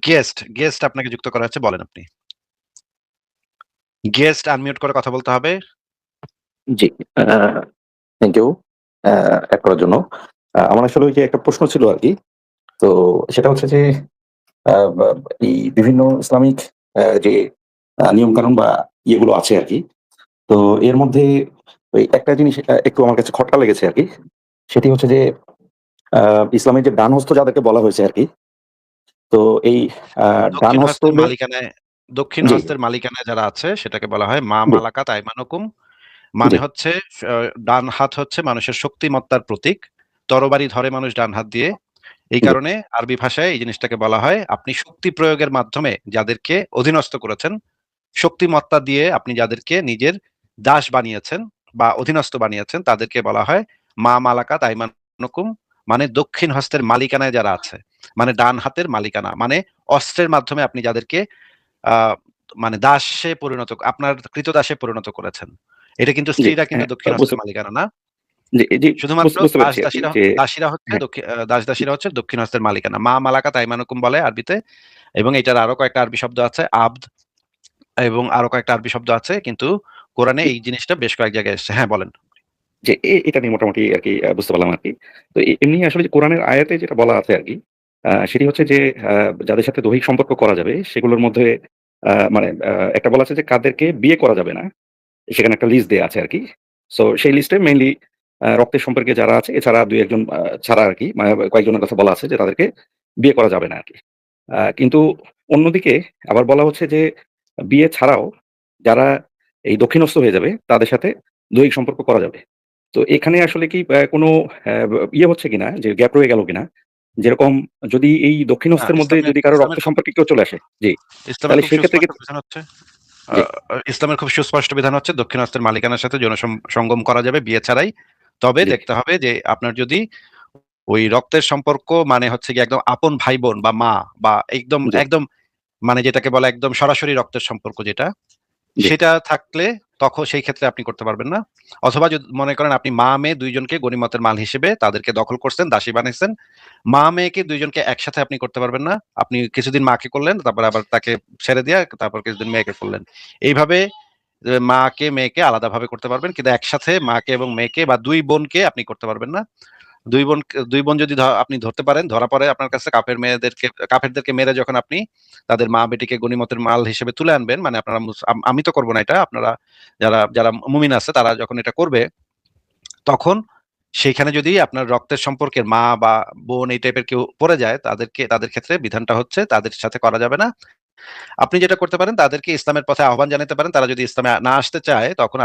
Guest আপনাকে যুক্ত করা হচ্ছে, বলেন আপনি। গেস্ট আনমিউট করে কথা বলতে হবে। জি, আ থ্যাংক ইউ এড করার জন্য। আমার আসলে ওই যে একটা প্রশ্ন ছিল আরকি। তো সেটা হচ্ছে যে আ বা এই বিভিন্ন ইসলামিক যে নিয়মকানুন বা ইয়েগুলো আছে আরকি। তো এর মধ্যে ওই একটা জিনিস একটু আমার কাছে খটকা লেগেছে আরকি। সেটি হচ্ছে যে আ ইসলামের যে ডান হস্ত যাদেরকে বলা হয়েছে আরকি। তো এই আ ডান দক্ষিণ হস্তের হস্তদের মালিকানায় দক্ষিণ জি, হস্তের মালিকানায় যারা আছে সেটাকে বলা হয় মা জি, মালাকাত আইমানুকুম। মানে জি, হচ্ছে আ ডান হাত হচ্ছে মানুষের শক্তিমত্তার প্রতীক। তরবারি ধরে মানুষ ডান হাত দিয়ে। এই জি, কারণে আরবি ভাষায় এই জিনিসটাকে বলা হয় আপনি শক্তি প্রয়োগের মাধ্যমে যাদেরকে অধীনস্থ করেছেন, শক্তিমত্তা দিয়ে আপনি যাদেরকে নিজের দাস বানিয়েছেন বা অধীনস্থ বানিয়েছেন তাদেরকে বলা হয় মা মালাকাত আইমানুকুম। মানে দক্ষিণ হস্তের মালিকানায় যারা আছে। মানে ডান হাতের মালিকানা। মানে অস্ত্রের মাধ্যমে আপনি যাদেরকে আ মানে দাসে পরিণত আপনার ক্রীতদাসে পরিণত করেছেন। এটা কিন্তু জি, স্ত্রীরা কিন্তু হ্যাঁ, দক্ষিণ হস্তের মালিকানা না। জি, জি, শুধুমাত্র বুঝতে পেরেছি আরকি যে দাসীরা হচ্ছে হ্যাঁ, দাস-দাসীরা হচ্ছে দক্ষিণ হস্তের মালিকানা। মা মালাকাত আইমানুকুম বলে আরবিতে, এবং এটার আরো কয়েকটা আরবি শব্দ আছে আবদ, এবং আরো কয়েকটা আরবি শব্দ আছে, কিন্তু কোরআনে এই জিনিসটা বেশ কয়েক জায়গায় এসেছে। হ্যাঁ, বলেন। যে এটা নিয়ে মোটামুটি আরকি বুঝতে পারলাম আরকি। তো এমনি আসলে যে কোরআনের আয়াতে যেটা বলা আছে আরকি, সেটি হচ্ছে যে আ যাদের সাথে দৈহিক সম্পর্ক করা যাবে সেগুলোর মধ্যে মানে একটা বলা আছে যে কাদেরকে বিয়ে করা যাবে না। সেখানে একটা লিস্ট দেয়া আছে আরকি। সো সেই লিস্টে মেইনলি রক্তের সম্পর্কে যারা আছে এছাড়া ২-১ জন ছাড়া আরকি মানে কয়েকজনের কথা বলা আছে যে তাদেরকে বিয়ে করা যাবে না আরকি। কিন্তু অন্যদিকে আবার বলা হচ্ছে যে বিয়ে ছাড়াও যারা এই দক্ষিণস্থ হয়ে যাবে তাদের সাথে দৈহিক সম্পর্ক করা যাবে। তো এখানে আসলে কি কোনো ইয়ে হচ্ছে কিনা যে গ্যাপ রয়ে গেল কিনা? যেরকম যদি এই না, দক্ষিণহস্তের মধ্যে যদি কারো রক্ত সম্পর্কে কেউ চলে আসে জি, ইসলামের তাহলে খুব সেক্ষেত্রে কি সুস্পষ্ট বিধান হচ্ছে আ জি, ইসলামের খুব সুস্পষ্ট বিধান হচ্ছে দক্ষিণ হস্তের মালিকানার সাথে সঙ্গম করা যাবে বিয়ে ছাড়াই। তবে জি, দেখতে হবে যে আপনার যদি ওই রক্তের সম্পর্ক মানে হচ্ছে গিয়ে একদম আপন ভাই-বোন বা মা বা একদম, জি, একদম মানে যেটাকে বলে একদম সরাসরি রক্তের সম্পর্ক যেটা, জি, সেটা থাকলে তখন সেই ক্ষেত্রে আপনি করতে পারবেন না। অথবা মনে করেন আপনি মা-মেয়ে ২ জনকে গনিমতের মাল হিসেবে তাদেরকে দখল করছেন, দাসী বানাইছেন। মা-মেয়েকে ২ জনকে একসাথে আপনি করতে পারবেন না। আপনি কিছুদিন মাকে করলেন, তারপরে আবার তাকে ছেড়ে দিয়া তারপর কিছুদিন মেয়েকে করলেন। এইভাবে মাকে মেয়েকে আলাদাভাবে করতে পারবেন। কিন্তু একসাথে মাকে এবং মেয়েকে বা ২ বোনকে আপনি করতে পারবেন না। ২ বোন যদি আপনি ধরতে পারেন, ধরা পড়ে আপনার কাছে কাফেরদেরকে মেরে যখন আপনি তাদের মা-বেটিকে গনিমতের মাল হিসেবে তুলে আনবেন, মানে আপনারা আমি তো করব না এটা। আপনারা যারা মুমিন আছে তারা যখন এটা করবে, তখন সেইখানে যদি আপনার রক্তের সম্পর্কের মা বা বোন এই টাইপের কেউ পড়ে যায়, তাদের ক্ষেত্রে বিধানটা হচ্ছে তাদের সাথে করা যাবে না। আপনি যেটা করতে পারেন তাদেরকে ইসলামের পথে আহ্বান জানাতে পারেন। তারা যদি ইসলামে না আসতে চায় তখন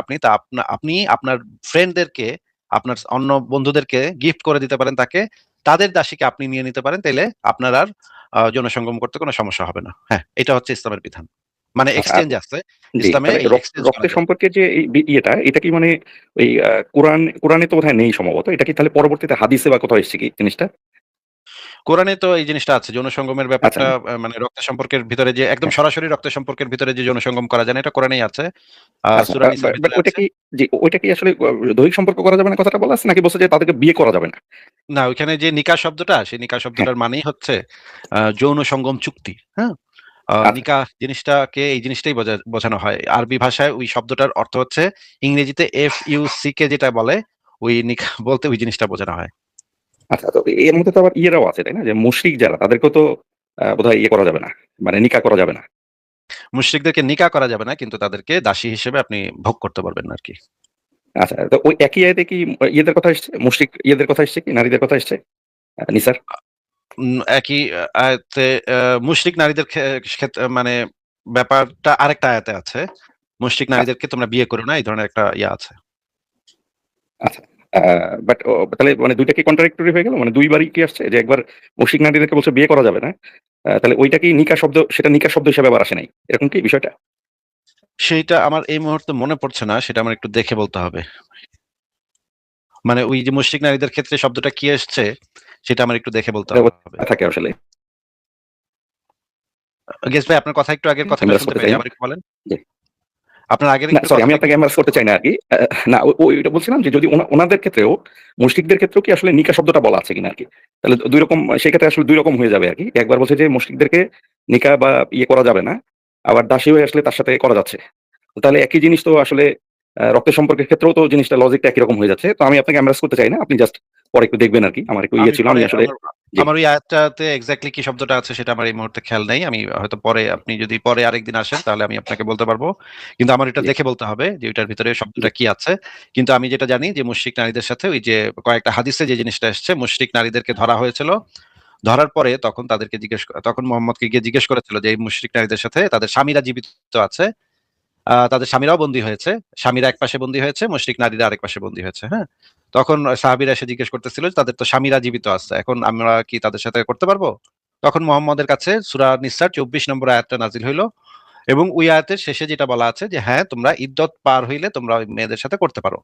আপনি আপনার ফ্রেন্ডদেরকে, আপনার অন্য বন্ধুদেরকে গিফট করে দিতে পারেন তাকে। তাদের দাসীকে আপনি নিয়ে নিতে পারেন। তাইলে আপনার আর যৌন সঙ্গম করতে কোনো সমস্যা হবে না। হ্যাঁ, এটা হচ্ছে ইসলামের বিধান। মানে আচ্ছা আর এক্সচেঞ্জ আছে। জি, ইসলামে তাহলে এই এক্সচেঞ্জ করা রক্তের যায়। সম্পর্কে যে এই ইয়েটা এটা কি মানে ওই কোরআনে তো বোধহয় নেই সম্ভবত। এটা কি তাহলে পরবর্তীতে হাদিসে বা কোথাও এসছে কি জিনিসটা? কোরআনে তো এই জিনিসটা আছে। যৌন সঙ্গমের আচ্ছা, ব্যাপারটা মানে রক্তের সম্পর্কের ভিতরে যে একদম হ্যাঁ, সরাসরি রক্তের সম্পর্কের ভিতরে যে যৌন সঙ্গম করা যায় না, এটা কোরআনেই আছে। আচ্ছা। সূরা নিসার বাট ভিতরে ওইটা আছে। কি জি, ওইটা কি আসলে দৈহিক সম্পর্ক করা যাবে না কথাটা বলা আছে নাকি বলছে যে তাদেরকে বিয়ে করা যাবে না? না, ওইখানে যে নিকাহ শব্দটা, সেই নিকাহ হ্যাঁ, শব্দটার মানেই হচ্ছে যৌন সঙ্গম চুক্তি। হ্যাঁ? আচ্ছা, নিকাহ জিনিসটাকে এই জিনিসটাই বোঝানো হয়। আরবি ভাষায় ওই শব্দটার অর্থ হচ্ছে ইংরেজিতে FUCK যেটা বলে, ওই নিকাহ বলতে ওই জিনিসটা বোঝানো হয়। আচ্ছা। তো এর মধ্যে তো আবার ইয়েরাও আছে, তাই না? যে মুশরিক যারা তাদেরকেও তো বোধহয় ইয়ে করা যাবে না। মানে নিকাহ করা যাবে না। মুশরিকদেরকে নিকাহ করা যাবে না, কিন্তু তাদেরকে দাসী হিসেবে আপনি ভোগ করতে পারবেন আরকি। আচ্ছা, তো ওই একই আয়াতে কি ইয়েদের কথা এসছে? মুশরিক ইয়েদের কথা এসছে কি? নারীদের কথা এসছে? নিসার? একই আয়াতে আ মুশরিক নারীদের মানে ব্যাপারটা আরেকটা আয়াতে আছে। মুশরিক আচ্ছা, নারীদেরকে তোমরা বিয়ে করো না, এই ধরনের একটা ইয়া আছে। আচ্ছা। আ বাট তাহলে মানে ২ টা কি কন্ট্রাডিক্টরি হয়ে গেল? মানে ২ বারই কি আসছে? যে একবার মুশরিক নারীদেরকে বলছে বিয়ে করা যাবে না। তাহলে ওইটা কি নিকাহ শব্দ সেটা নিকাহ শব্দ হিসেবে আবার আসে নাই। এরকম কি বিষয়টা? সেইটা আমার এই মুহূর্তে মনে পড়ছে না। সেটা আমার একটু দেখে বলতে হবে। মানে ওই যে মুশরিক নারীদের ক্ষেত্রে শব্দটা কি এসছে, সেটা আমার একটু দেখে বলতে এটা হবে। থাকে আসলে। গেস ভাই, আপনার কথা একটু আগের আমি কথাটা মেরাজ শুনতে করতে চাই পাইনি। না। আবার একটু বলেন। জি। আপনার আগের না একটু সরি, আমি কথাটা আপনাকে এমবারাস করতে চাই না আরকি। না ওইটা বলছিলাম যে যদি ওনাদের ক্ষেত্রেও মুশরিকদের ক্ষেত্রেও কি আসলে নিকাহ শব্দটা বলা আছে কিনা আরকি। তাহলে ২ রকম সেক্ষেত্রে আসলে ২ রকম হয়ে যাবে আরকি। একবার বলছে যে মুশরিকদেরকে নিকাহ বা করা যাবে না। আবার দাসী হয়ে আসলে তার সাথে করা যাচ্ছে। তাহলে একই জিনিস তো আসলে রক্তের সম্পর্কের ক্ষেত্রেও তো জিনিসটা লজিকটা একই রকম হয়ে যাচ্ছে। তো আমি আপনাকে এমবারাস করতে চাই না। আপনি জাস্ট পরে একটু দেখবেন আরকি। আমার একটু আমি ছিল। পরে আমি আসলে আমার জি, আমার ওই আয়াতটাতে এক্সাক্টলি কি শব্দটা আছে সেটা আমার এই মুহূর্তে খেয়াল নেই। আমি হয়তো পরে, আপনি যদি পরে আরেকদিন আসেন তাহলে আমি আপনাকে বলতে পারবো। কিন্তু আমার এটা জি, দেখে বলতে হবে যে ওইটার ভিতরে জি, শব্দটা কি আছে। কিন্তু আমি যেটা জানি যে মুশরিক নারীদের সাথে ওই যে কয়েকটা হাদিসে যে জিনিসটা এসছে, মুশরিক নারীদেরকে ধরা হয়েছিল। ধরার পরে তখন মুহাম্মদকে গিয়ে জিজ্ঞেস করেছিল যে এই মুশরিক নারীদের সাথে তাদের স্বামীরা জীবিত আছে। তাদের স্বামীরাও বন্দী হয়েছে। স্বামীরা এক পাশে বন্দী হয়েছে, মুশরিক নারীরা আরেক পাশে বন্দী হয়েছে। হ্যাঁ? তখন সাহাবীরা এসে জিজ্ঞেস করতেছিল যে তাদের তো স্বামীরা জীবিত আছে। এখন আমরা কি তাদের সাথে করতে পারবো? তখন মুহাম্মদের কাছে সূরা নিসার ২৪ নম্বর আয়াতটা নাযিল হইল এবং ওই আয়াতের শেষে যেটা বলা আছে যে হ্যাঁ, তোমরা ইদ্যত পার হইলে তোমরা ওই মেয়েদের সাথে করতে পারো।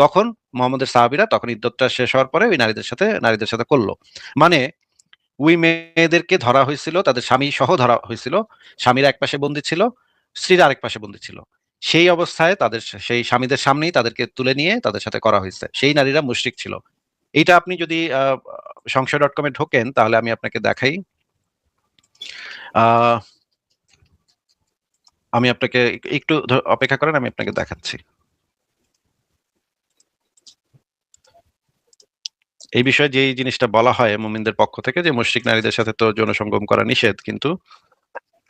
তখন মুহাম্মদের সাহাবীরা তখন ইদ্যতটা শেষ হওয়ার পরে ওই নারীদের সাথে করল। মানে ওই মেয়েদেরকে ধরা হয়েছিল, তাদের স্বামী সহ ধরা হয়েছিল। স্বামীরা এক পাশে বন্দী ছিল, স্ত্রীরা আরেক পাশে বন্দী ছিল। সেই অবস্থায় সেই স্বামীদের সামনেই তাদেরকে তুলে নিয়ে তাদের সাথে করা হয়েছে। সেই নারীরা মুশরিক ছিল। এইটা আপনি যদি সংশয়.com এ ঢোকেন তাহলে আমি আপনাকে দেখাই। আহ, আমি আপনাকে একটু অপেক্ষা করেন, আমি আপনাকে দেখাচ্ছি। এই বিষয়ে যে জিনিসটা বলা হয় মুমিনদের পক্ষ থেকে যে মুশরিক নারীদের সাথে তো যৌন সঙ্গম করা নিষেধ, কিন্তু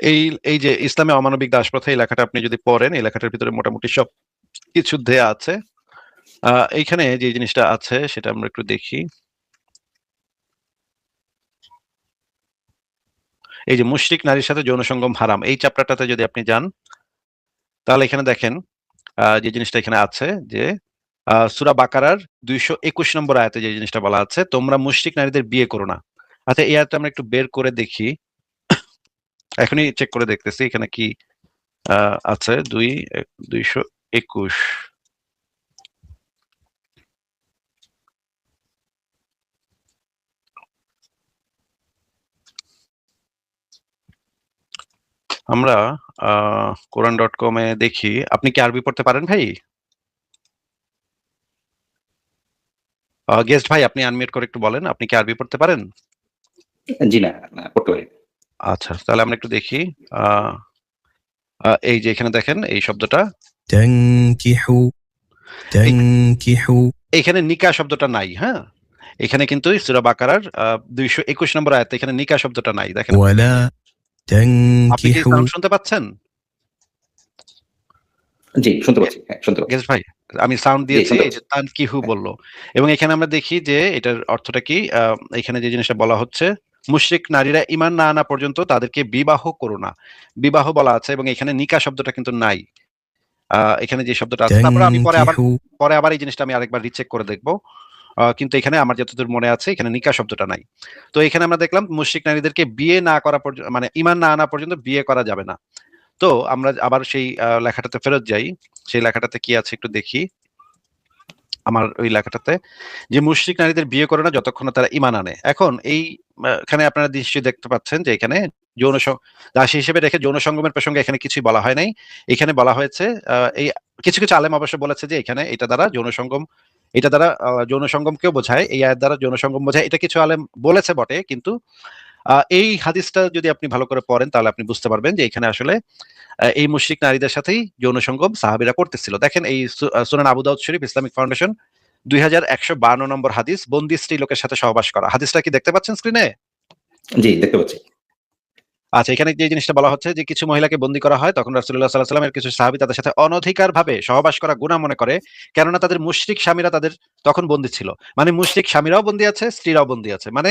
এই এই যে ইসলামে অমানবিক দাসপ্রথা এই লেখাটা আপনি যদি পড়েন, এই লেখাটার ভিতরে মোটামুটি সব কিছু দেয়া আছে। এইখানে যে জিনিসটা আছে সেটা আমরা একটু দেখি। এই যে মুশরিক নারীর সাথে যৌন সঙ্গম হারাম, এই চ্যাপ্টারটাতে যদি আপনি যান তাহলে এখানে দেখেন যে জিনিসটা এখানে আছে যে সূরা বাকারার ২২১ নম্বর আয়াতে যে জিনিসটা বলা আছে, তোমরা মুশরিক নারীদের বিয়ে করো না। আচ্ছা, এই আয়াতটা আমরা একটু বের করে দেখি। এখনই চেক করে দেখতেছি এখানে কি আছে। ২২১। আমরা কোরআন.com এ দেখি। আপনি কি আরবি পড়তে পারেন ভাই? গেস্ট ভাই, আপনি আনমিউট করে একটু বলেন, আপনি কি আরবি পড়তে পারেন? জি না, না পড়তে পারি। আচ্ছা, তাহলে আমরা একটু দেখি। আহ, এই যে এখানে দেখেন এই শব্দটা, تنكحوا এই- تنكحوا এখানে নিকা শব্দটা নাই। হ্যাঁ, এখানে কিন্তু সূরা বাকারার ২২১ নম্বর আয়াতে এখানে নিকা শব্দটা নাই। দেখেন ولا আপনি কি تنكحوا সাউন্ড শুনতে পাচ্ছেন জি, শুনতে পাচ্ছি। হ্যাঁ, শুনতে পাচ্ছি। গেস্ট ভাই? আমি সাউন্ড জি, দিয়েছি, শুনতে এই যে পাচ্ছি। তানকিহু হ্যাঁ, বলল। এবং এখানে আমরা দেখি যে এটার অর্থটা কি। এখানে যে জিনিসটা বলা হচ্ছে, মুশরিক নারীরা ঈমান না আনা পর্যন্ত তাদেরকে বিবাহ করো না। বিবাহ বলা আছে এবং এখানে নিকা শব্দটা কিন্তু নাই। এখানে যে শব্দটা আছে, তারপরে আমি تنكحوا পরে আবার এই জিনিসটা আমি আরেকবার রিচেক করে দেখব। কিন্তু এখানে আমার যতদূর মনে আছে এখানে নিকা শব্দটা নাই। তো এখানে আমরা দেখলাম মুশরিক নারীদেরকে বিয়ে না করা পর্যন্ত, মানে ঈমান না আনা পর্যন্ত বিয়ে করা যাবে না। তো আমরা আবার সেই লেখাটাতে ফেরত যাই। সেই লেখাটাতে কি আছে একটু দেখি। আমার ওই লেখাটাতে যে মুশরিক নারীদের বিয়ে করে না যতক্ষণ না তারা ঈমান আনে। এখন এখানে আপনারা নিশ্চয়ই দেখতে পাচ্ছেন যে এখানে যৌন দাসী হিসেবে রেখে যৌন সঙ্গমের প্রসঙ্গে এখানে কিছুই বলা হয় নাই। এখানে বলা হয়েছে এই কিছু আলেম অবশ্য বলেছে যে এখানে এটা দ্বারা যৌন সঙ্গমকেও বোঝায়। এই আয়াত দ্বারা যৌন সঙ্গম বোঝায়। এটা কিছু আলেম বলেছে বটে, কিন্তু এই হাদিসটা যদি আপনি ভালো করে পড়েন তাহলে আপনি বুঝতে পারবেন যে এখানে আসলে এই মুশরিক নারীদের সাথেই যৌন সঙ্গম সাহাবীরা করতেছিল। দেখেন এই সুনান আবু দাউদ শরীফ ইসলামিক ফাউন্ডেশন ২১৫২ নম্বর হাদিস, বন্দি স্ত্রী লোকের সাথে সহবাস করা। হাদিসটা কি দেখতে পাচ্ছেন স্ক্রিনে? জি দেখতে পাচ্ছি। আচ্ছা, এখানে যে জিনিসটা বলা হচ্ছে যে কিছু মহিলাকে বন্দী করা হয়, তখন রাসূলুল্লাহ সাল্লাল্লাহু আলাইহি ওয়াসাল্লামের কিছু সাহাবী তাদের সাথে অনধিকারভাবে সহবাস করা গুনাহ মনে করে। কেননা তাদের মুশরিক স্বামীরা তাদের তখন বন্দী ছিল। মানে মুশরিক স্বামীরাও বন্দী আছে, স্ত্রীরাও বন্দী আছে। মানে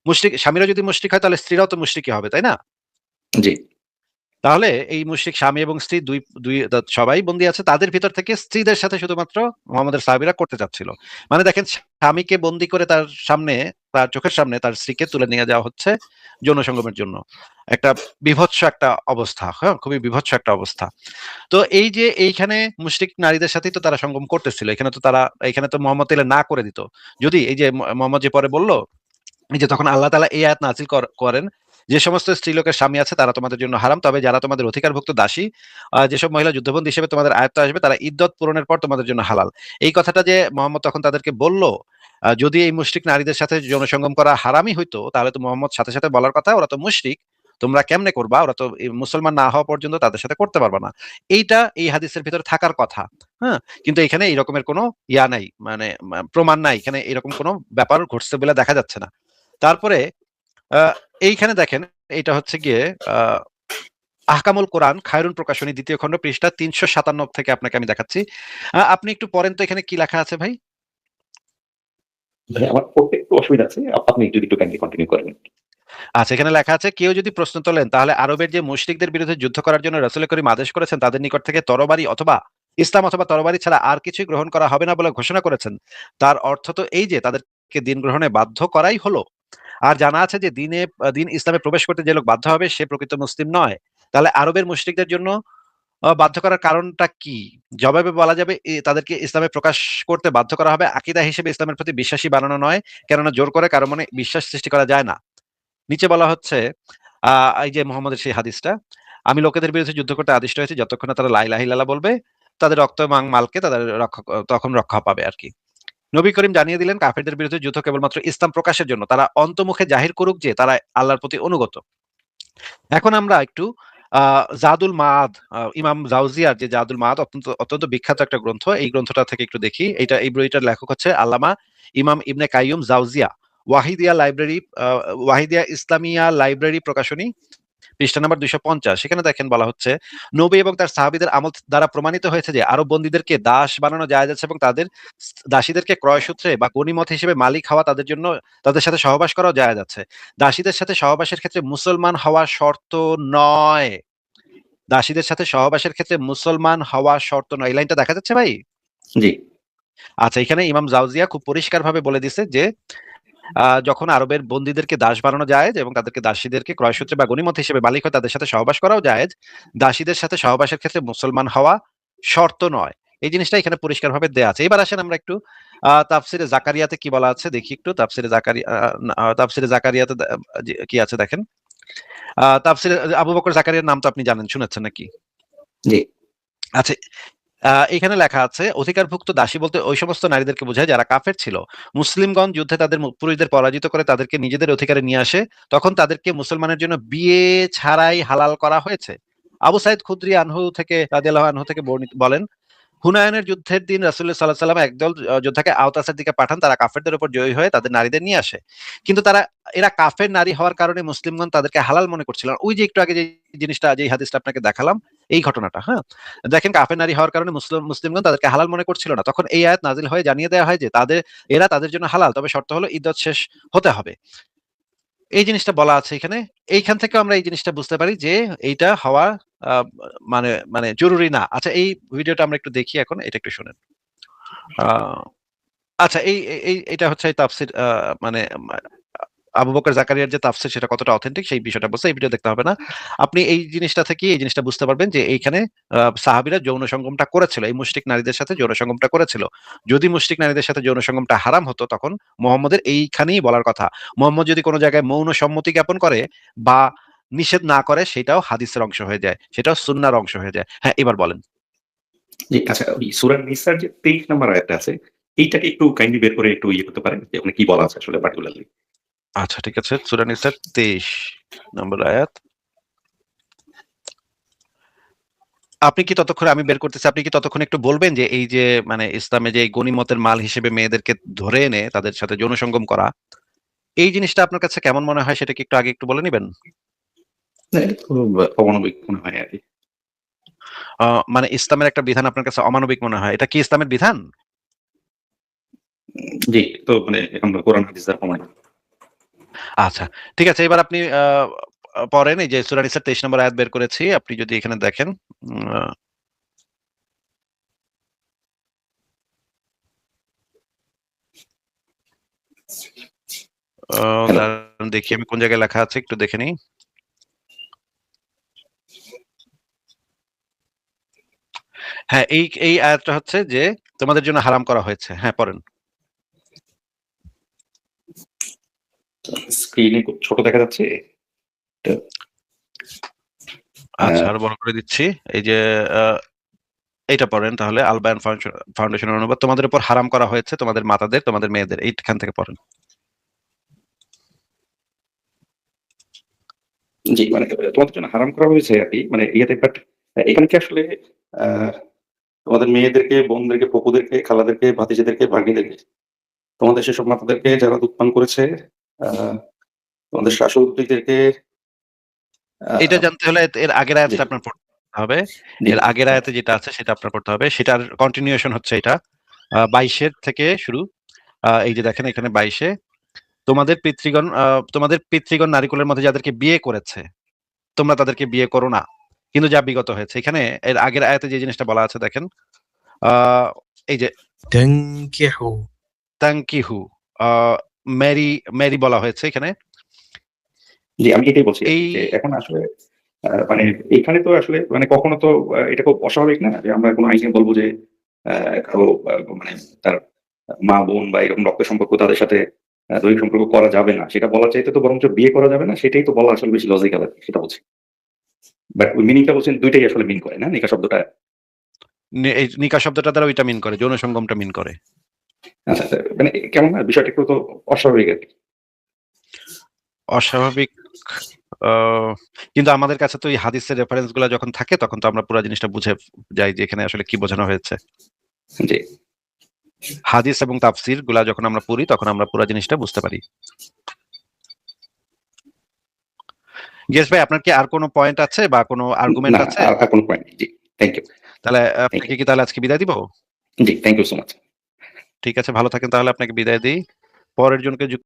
মুশরিক স্বামীরা যদি মুশরিক হয় তাহলে স্ত্রীরাও তো মুশরিকই হবে, তাই না? জি, তাহলে এই মুশরিক স্বামী এবং স্ত্রী দুই দুই সবাই বন্দী আছে। তাদের ভিতর থেকে স্ত্রীদের সাথে শুধুমাত্র মুহাম্মদের সাহাবীরা করতে চাচ্ছিল। মানে দেখেন, স্বামীকে বন্দী করে তার চোখের সামনে তার স্ত্রীকে তুলে নিয়ে যাওয়া হচ্ছে যৌন সঙ্গমের জন্য। একটা বীভৎস একটা অবস্থা, হ্যাঁ? খুবই বীভৎস একটা অবস্থা। তো এই যে এইখানে মুশরিক নারীদের সাথেই তো তারা সঙ্গম করতেছিল। এখানে তো মুহাম্মদ তাইলে না করে দিত। যদি এই যে মুহাম্মদ যে পরে বলল, এই যে তখন আল্লাহ তাআলা এই আয়াত নাযিল করেন যে সমস্ত স্ত্রীলোকের স্বামী আছে তারা তোমাদের জন্য হারাম, তবে যারা তোমাদের অধিকারভুক্ত দাসী, যেসব মহিলা যুদ্ধবন্দী হিসেবে তোমাদের আয়ত্তে আসবে তারা ইদ্যত পূরণের পর তোমাদের জন্য হালাল। এই কথাটা যে মোহাম্মদ তখন তাদেরকে বলল, যদি এই মুশরিক নারীদের সাথে যৌন সঙ্গম করা হারামই হইতো তাহলে তো মোহাম্মদ সাথে সাথে বলার কথা ওরা তো মুশরিক, তোমরা কেমনে করবা, ওরা তো মুসলমান না হওয়া পর্যন্ত তাদের সাথে করতে পারবা না। এইটা এই হাদিসের ভিতরে থাকার কথা। হ্যাঁ, কিন্তু এখানে এইরকমের কোনো ইয়া নাই, মানে প্রমাণ নাই, এখানে এরকম কোনো ব্যাপার ঘটছে বলে দেখা যাচ্ছে না। তারপরে এইখানে দেখেন, এটা হচ্ছে গিয়ে আহকামুল কোরআন খায়রুন প্রকাশনী 2য় খণ্ড পৃষ্ঠা 357 থেকে আপনাকে আমি দেখাচ্ছি। আপনি একটু পড়েন তো এখানে কি লেখা আছে ভাই। ভাই আমার পড়তে একটু অসুবিধা আছে। আপনি যদি একটু কাইন্ডলি কন্টিনিউ করেন। আচ্ছা, এখানে লেখা আছে, কেউ যদি প্রশ্ন তোলেন তাহলে আরবের যে মুশরিকদের বিরুদ্ধে যুদ্ধ করার জন্য রাসূল করিম আদেশ করেছেন তাদের নিকট থেকে তরবারি অথবা ইসলাম অথবা তরবারি ছাড়া আর কিছুই গ্রহণ করা হবে না বলে ঘোষণা করেছেন, তার অর্থ তো এই যে তাদেরকে দিন গ্রহণে বাধ্য করাই হলো। আর জানা আছে যে দিন ইসলামে প্রবেশ করতে যে লোক বাধ্য হবে সে প্রকৃত মুসলিম নয়। তাহলে আরবের মুশরিকদের জন্য বাধ্য করার কারণটা কি? জবাবে বলা যাবে তাদেরকে ইসলামে প্রকাশ করতে বাধ্য করা হবে আকীদা হিসেবে ইসলামের প্রতি বিশ্বাসী বানানো নয়, কেননা জোর করে কারো মনে বিশ্বাস সৃষ্টি করা যায় না। নিচে বলা হচ্ছে, এই যে মুহাম্মদের সেই হাদিসটা, আমি লোকেদের বিরুদ্ধে যুদ্ধ করতে আদিষ্ট হয়েছি যতক্ষণ না তারা লা ইলাহা ইল্লাল্লাহ বলবে, তাদের রক্ত এবং মালকে তাদের তখন রক্ষা পাবে আর কি। নবী করিম জানিয়ে দিলেন কাফেরদের বিরুদ্ধে যুদ্ধ কেবলমাত্র ইসলাম প্রকাশের জন্য, তারা অন্তর্মুখে জাহির করুক যে তারা আল্লাহর প্রতি অনুগত। এখন আমরা একটু জাদুল মাআদ, ইমাম জাউজিয়ার যে জাদুল মাআদ অত্যন্ত অত্যন্ত বিখ্যাত একটা গ্রন্থ, এই গ্রন্থটা থেকে একটু দেখি। এই বইটার লেখক হচ্ছে আল্লামা ইমাম ইবনে কাইয়ুম জাউজিয়া। ওয়াহিদিয়া ইসলামিয়া লাইব্রেরি প্রকাশনী, পৃষ্ঠা নাম্বার 250। সেখানে দেখেন বলা হচ্ছে, নবী এবং তার সাহাবীদের আমল দ্বারা প্রমাণিত হয়েছে যে আরব বন্দীদেরকে দাস বানানো জায়েজ আছে এবং তাদের দাসীদেরকে ক্রয়সূত্রে বা গনিমত হিসেবে মালিক হওয়া তাদের জন্য, তাদের সাথে সহবাস করাও জায়েজ আছে। দাসীদের সাথে সহবাসের ক্ষেত্রে মুসলমান হওয়া শর্ত নয়। দাসীদের সাথে সহবাসের ক্ষেত্রে মুসলমান হওয়া শর্ত নয়। এই লাইনটা দেখা যাচ্ছে ভাই? জি। আচ্ছা, এখানে ইমাম জাউজিয়া খুব পরিষ্কারভাবে বলে দিছে যে যখন আরবের বন্দীদেরকে দাস বানানো জায়েজ এবং তাদেরকে দাসীদেরকে ক্রয়সূত্রে বা গনিমত হিসেবে মালিক হয় তাদের সাথে সহবাস করাও জায়েজ, দাসীদের সাথে সহবাসের ক্ষেত্রে মুসলমান হওয়া শর্ত নয়। এই জিনিসটা এখানে পরিষ্কারভাবে দেয়া আছে। এবার আসেন আমরা একটু তাফসিরে জাকারিয়াতে কি বলা আছে দেখি একটু। তাফসিরে জাকারিয়াতে কি আছে দেখেন। তাফসিরে আবু বকর জাকারিয়ার নাম তো আপনি জানেন, শুনেছেন নাকি? জি। আচ্ছা, এখানে লেখা আছে, অধিকারভুক্ত দাসী বলতে ওই সমস্ত নারীদেরকে বোঝায় যারা কাফের ছিল। মুসলিমগণ যুদ্ধে তাদের পুরুষদের পরাজিত করে তাদেরকে নিজেদের অধিকারে নিয়ে আসে, তখন তাদেরকে মুসলমানের জন্য বিয়ে ছাড়াই হালাল করা হয়েছে। আবু সাইদ খুদরি রাদিয়াল্লাহু আনহু থেকে বলেন, হুনায়নের যুদ্ধের দিন রাসূলুল্লাহ সাল্লাল্লাহু আলাইহি ওয়াসাল্লাম একদল যোদ্ধাকে আওতাসের দিকে পাঠান, তারা কাফেরদের উপর জয়ী হয়ে তাদের নারীদের নিয়ে আসে। কিন্তু এরা কাফের নারী হওয়ার কারণে মুসলিমগণ তাদেরকে হালাল মনে করছিল না। ওই যে একটু আগে যে জিনিসটা, যে হাদিসটা আপনাকে দেখালাম, এই ঘটনাটা, হ্যাঁ, দেখেন কাফের নারী হওয়ার কারণে মুসলিমগণ তাদেরকে হালাল মনে করছিল না। তখন এই আয়াত নাজিল হয়ে জানিয়ে দেওয়া হয় যে এরা তাদের জন্য হালাল, তবে শর্ত হলো ইদ্দত শেষ হতে হবে। এই জিনিসটা বলা আছে এখানে। এইখান থেকে আমরা এই জিনিসটা বুঝতে পারি যে এইটা হওয়া মানে মানে জরুরি না। আচ্ছা, এই ভিডিওটা আমরা একটু দেখি এখন, এটা একটু শুনেন। আচ্ছা, এটা হচ্ছে তাফসির, মানে আবু বকর জাকারিয়ার যে তাফসির সেটা কতটা অথেন্টিক সেই বিষয়টা বলছে। এই ভিডিও দেখতে হবে না। আপনি এই জিনিসটা থেকে এই জিনিসটা বুঝতে পারবেন যে এইখানে সাহাবীরা যৌন সঙ্গমটা করেছিল, এই মুশরিক নারীদের সাথে যৌন সঙ্গমটা করেছিল। যদি মুশরিক নারীদের সাথে যৌন সঙ্গমটা হারাম হতো তখন মুহাম্মদের এইখানেই বলার কথা। মুহাম্মদ যদি কোনো জায়গায় মৌন সম্মতি জ্ঞাপন করে বা নিষেধ না করে সেটাও হাদিসের অংশ হয়ে যায়, সেটাও সুন্নাহর অংশ হয়ে যায়। হ্যাঁ, এবার বলেন। জি, আচ্ছা ওই সূরা নিসার যে 23 নাম্বার আয়াতটা আছে, এইটাকে একটু কাইন্ডলি বের করে একটু করতে পারেন যে ওখানে কি বলা আছে আসলে পার্টিকুলারলি? আচ্ছা, ঠিক আছে। সূরা নিসার 23 নম্বর আয়াত। আপনি কি ততক্ষণে, আমি বের করতেছি, আপনি কি ততক্ষণ একটু বলবেন যে এই যে মানে ইসলামে যে গনিমতের মাল হিসেবে মেয়েদেরকে ধরে এনে তাদের সাথে যৌন সঙ্গম করা, এই জিনিসটা আপনার কাছে কেমন মনে হয় সেটা কি একটু আগে একটু বলে নিবেন? না, এটা তো অমানবিক মনে হয় আরকি। মানে ইসলামের একটা বিধান আপনার কাছে অমানবিক মনে হয়। এটা কি ইসলামের বিধান? জি, তো মানে এখন কোরআন হাদিস দ্বারা প্রমাণিত। আচ্ছা, ঠিক আছে। এবার আপনি পড়েন, এই যে সূরা নিসার 23 নম্বর আয়াত বের করেছি। আপনি যদি এখানে দেখেন, হ্যালো? দাঁড়ান দেখি আমি কোন জায়গায় লেখা আছে একটু দেখে নিই। হ্যাঁ, এই আয়াতটা হচ্ছে যে তোমাদের জন্য হারাম করা হয়েছে। হ্যাঁ, পড়েন। স্ক্রিনে খুব ছোট দেখা যাচ্ছে। আচ্ছা, আরো বড় করে দিচ্ছি। এই যে এইটা পড়েন তাহলে আল বায়ান ফাউন্ডেশনের অনুবাদ তোমাদের উপর হারাম করা হয়েছে তোমাদের মাতাদের তোমাদের মেয়েদের, এইখান থেকে পড়েন। জি, মানে তোমাদের জন্য হারাম করা হয়েছে আরকি। মানে ইয়েতে বাট এখানে কি আসলে তোমাদের মেয়েদেরকে, বোনদেরকে, ফুপুদেরকে, খালাদেরকে, ভাতিজিদেরকে, ভাগ্নিদেরকে, তোমাদের সেসব মাতাদেরকে যারা দুধ পান করেছে, আ তোমাদের শাশুড়িদেরকে এটা আ জানতে হলে এর আগের জি, আয়াতটা আপনার পড়তে হবে। জি, এর আগের আয়াতে যেটা আছে সেটা আপনার পড়তে হবে। সেটার কন্টিনিউয়েশন হচ্ছে এটা। ২২ এর থেকে শুরু। এই যে দেখেন এখানে ২২ এ তোমাদের পিতৃগণ নারীকুলের মধ্যে যাদেরকে বিয়ে করেছে, তোমরা তাদেরকে বিয়ে করো না। কিন্তু যা বিগত হয়েছে। এখানে এর আগের আয়াতে যে জিনিসটা বলা আছে দেখেন। আ এই যে تنكحوا তানকিহু আ মেরি বলা হয়েছে এখানে। জি, আমি এটাই বলছি এই আরকি যে এখন আসলে মানে এখানে তো আসলে মানে কখনো তো এটা খুব অস্বাভাবিক না যে আমরা কোনো আইনে বলব যে আ কারো মানে তার মা-বোন বা এরকম রক্তের সম্পর্ক তাদের সাথে দৈহিক সম্পর্ক করা যাবে না। সেটা বলার চাইতে তো বরঞ্চ বিয়ে করা যাবে না সেটাই তো বলা আসলে বেশি লজিক্যাল আরকি, সেটা বলছি। বাট ওই মিনিংটা বলছেন ২ টাই আসলে মিন করে না? নিকাহ শব্দটা। এই নিকাহ শব্দটা দ্বারা ওইটা মিন করে, যৌন সঙ্গমটা মিন করে। আচ্ছা, আচ্ছা। মানে কেমন না বিষয়টা একটু তো অস্বাভাবিক আরকি। অস্বাভাবিক আ কিন্তু আমাদের কাছে তো এই হাদিসের রেফারেন্স গুলা যখন থাকে তখন তো আমরা পুরা জিনিসটা বুঝে যাই যে এখানে আসলে কি বোঝানো হয়েছে। জি। হাদিস এবং তাফসীর গুলা যখন আমরা পড়ি তখন আমরা পুরা জিনিসটা বুঝতে পারি। গেস ভাই, আপনার কি আর কোনো পয়েন্ট আছে বা কোনো আর্গুমেন্ট না, আছে? আর কোন পয়েন্ট নেই। জি। Thank you. তাহলে থ্যাংক আপনাকে ইউ। কি তাহলে আজকে বিদায় দিব? জি, থ্যাংক ইউ সো মাচ। ঠিক আছে, ভালো থাকেন তাহলে আপনাকে বিদায় দেই। পরের জনকে